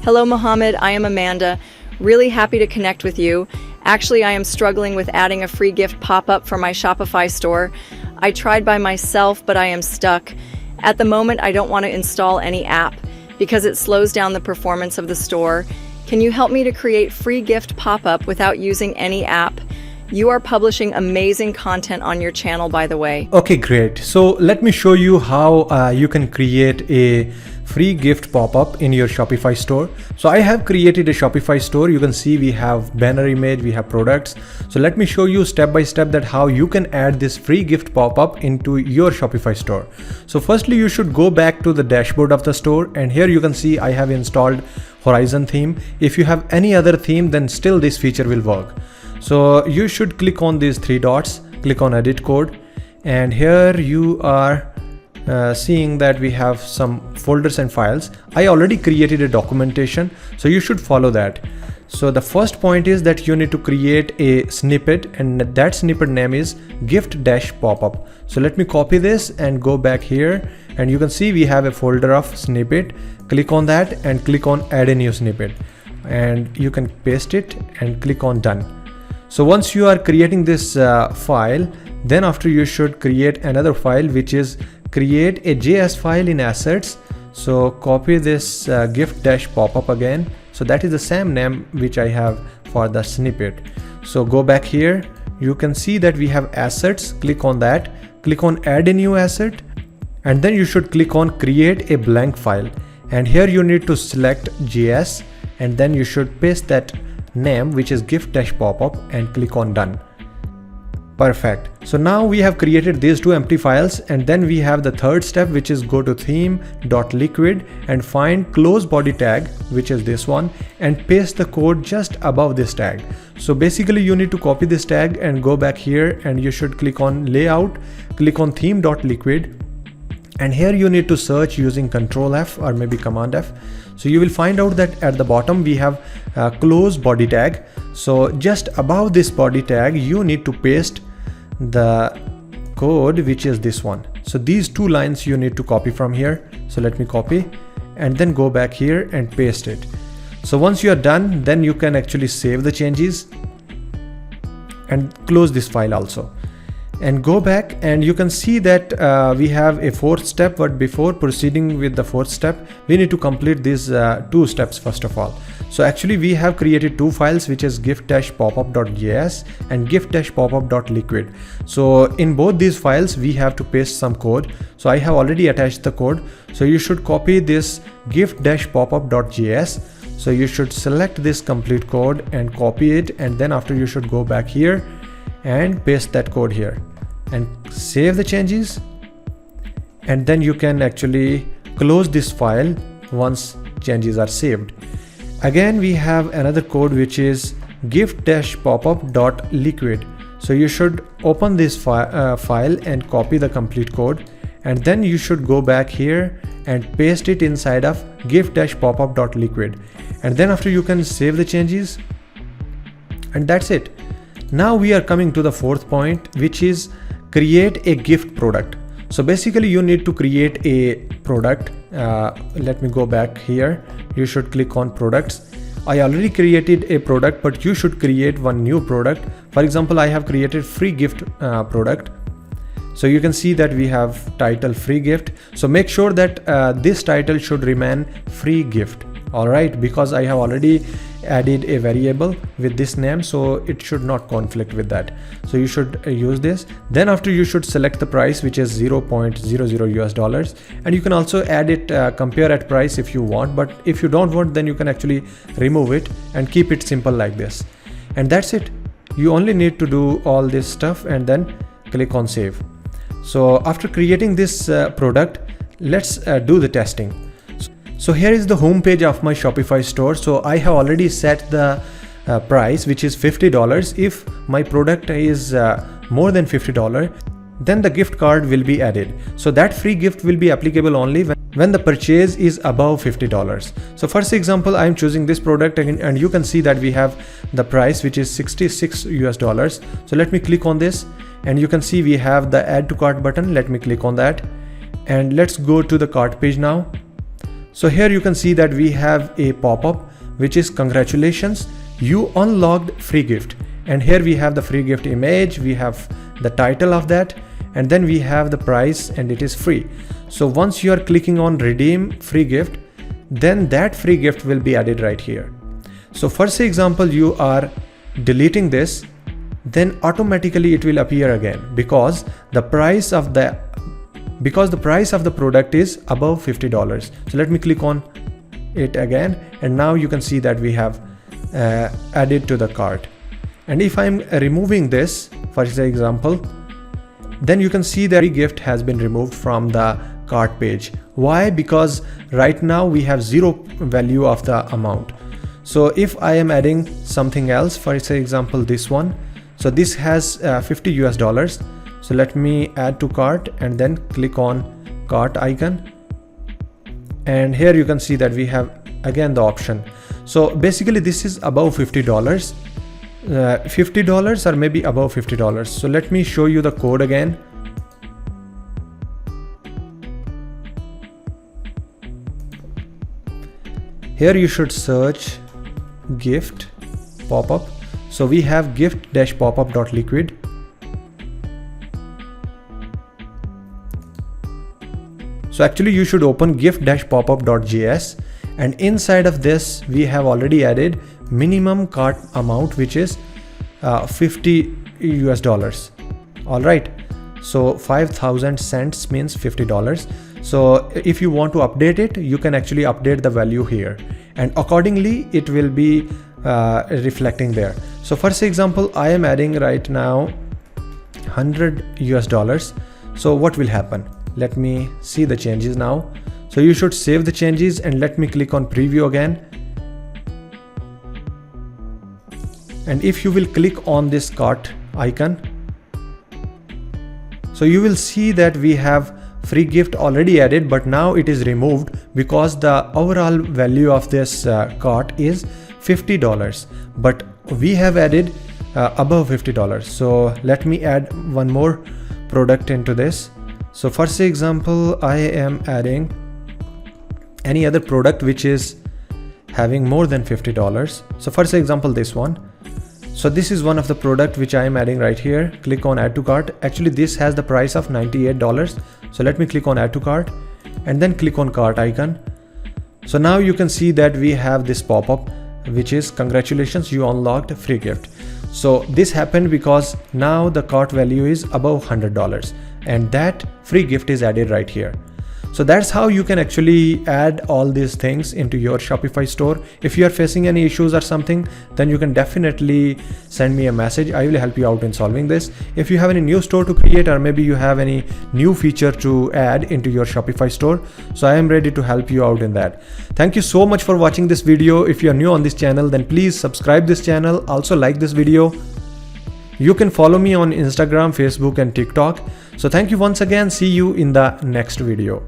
Hello, Mohammed. I am Amanda. Really happy to connect with you. Actually, I am struggling with adding a free gift pop-up for my Shopify store. I tried by myself, but I am stuck. At the moment, I don't want to install any app because it slows down the performance of the store. Can you help me to create free gift pop-up without using any app? You are publishing amazing content on your channel, by the way. Okay, great. So let me show you how you can create a free gift pop-up in your Shopify store. So I have created a Shopify store. You can see we have banner image, we have products. So let me show you step by step that how you can add this free gift pop-up into your Shopify store. So firstly, you should go back to the dashboard of the store, and here you can see I have installed Horizon theme. If you have any other theme, then still this feature will work. So you should click on these three dots, click on edit code, and here you are seeing that we have some folders and files. I already created a documentation, so you should follow that. So the first point is that you need to create a snippet, and that snippet name is gift-pop-up. So let me copy this and go back here, and you can see we have a folder of snippet. Click on that and click on add a new snippet, and you can paste it and click on done. So once you are creating this file, then after you should create another file, which is create a JS file in assets. So copy this gift-pop-up again. So that is the same name which I have for the snippet. So go back here, you can see that we have assets. Click on that, click on add a new asset, and then you should click on create a blank file, and here you need to select JS, and then you should paste that name, which is gift-pop-up, and click on done. Perfect. So now we have created these two empty files, and then we have the third step, which is go to theme.liquid and find close body tag, which is this one, and paste the code just above this tag. So basically you need to copy this tag and go back here, and you should click on layout, click on theme.liquid, and here you need to search using Control F or maybe Command F. So you will find out that at the bottom we have close body tag. So just above this body tag you need to paste the code, which is this one. So these two lines you need to copy from here. So let me copy and then go back here and paste it. So once you are done, then you can actually save the changes and close this file also, and go back, and you can see that we have a fourth step. But before proceeding with the fourth step, we need to complete these two steps first of all. So actually we have created two files, which is gift-popup.js and gift-popup.liquid. So in both these files we have to paste some code. So I have already attached the code. So you should copy this gift-popup.js. So you should select this complete code and copy it, and then after you should go back here and paste that code here and save the changes, and then you can actually close this file once changes are saved. Again we have another code, which is gift-popup.liquid. So you should open this file and copy the complete code, and then you should go back here and paste it inside of gift-popup.liquid, and then after you can save the changes, and that's it. Now we are coming to the fourth point, which is create a gift product. So basically you need to create a product. Let me go back here. You should click on products. I already created a product, but you should create one new product. For example, I have created free gift product. So you can see that we have title free gift. So make sure that this title should remain free gift. All right, because I have already added a variable with this name, so it should not conflict with that. So you should use this. Then after you should select the price, which is $0.00 and you can also add it compare at price if you want, but if you don't want, then you can actually remove it and keep it simple like this. And that's it. You only need to do all this stuff and then click on save. So after creating this product, let's do the testing. So here is the home page of my Shopify store. So I have already set the price, which is $50. If my product is more than $50, then the gift card will be added. So that free gift will be applicable only when the purchase is above $50. So first example, I'm choosing this product, and you can see that we have the price, which is $66. So let me click on this, and you can see we have the add to cart button. Let me click on that, and let's go to the cart page now. So here you can see that we have a pop-up which is congratulations, you unlocked free gift. And here we have the free gift image, we have the title of that, and then we have the price and it is free. So once you are clicking on redeem free gift, then that free gift will be added right here. So for example, you are deleting this, then automatically it will appear again because the price of the product is above $50. So let me click on it again, and now you can see that we have added to the cart. And if I'm removing this, for example, then you can see that free gift has been removed from the cart page. Why? Because right now we have zero value of the amount. So if I am adding something else, for example this one, so this has $50. So let me add to cart and then click on cart icon, and here you can see that we have again the option. So basically this is above $50, $50 or maybe above $50. So let me show you the code again. Here you should search gift pop-up. So we have gift-popup.liquid. So actually you should open gift-popup.js, and inside of this we have already added minimum cart amount which is $50. All right, so 5,000 cents means $50. So if you want to update it, you can actually update the value here, and accordingly it will be reflecting there. So for example, I am adding right now $100. So what will happen? Let me see the changes now. So you should save the changes, and let me click on preview again. And if you will click on this cart icon, so you will see that we have free gift already added, but now it is removed because the overall value of this cart is $50, but we have added above $50. So let me add one more product into this. So for example, I am adding any other product which is having more than $50. So for example, this one. So this is one of the product which I am adding right here. Click on add to cart. Actually this has the price of $98. So let me click on add to cart and then click on cart icon. So now you can see that we have this pop-up which is congratulations, you unlocked a free gift. So this happened because now the cart value is above $100, and that free gift is added right here. So that's how you can actually add all these things into your Shopify store. If you are facing any issues or something, then you can definitely send me a message. I will help you out in solving this. If you have any new store to create, or maybe you have any new feature to add into your Shopify store, so I am ready to help you out in that. Thank you so much for watching this video. If you are new on this channel, then please subscribe this channel. Also like this video. You can follow me on Instagram, Facebook and TikTok. So thank you once again. See you in the next video.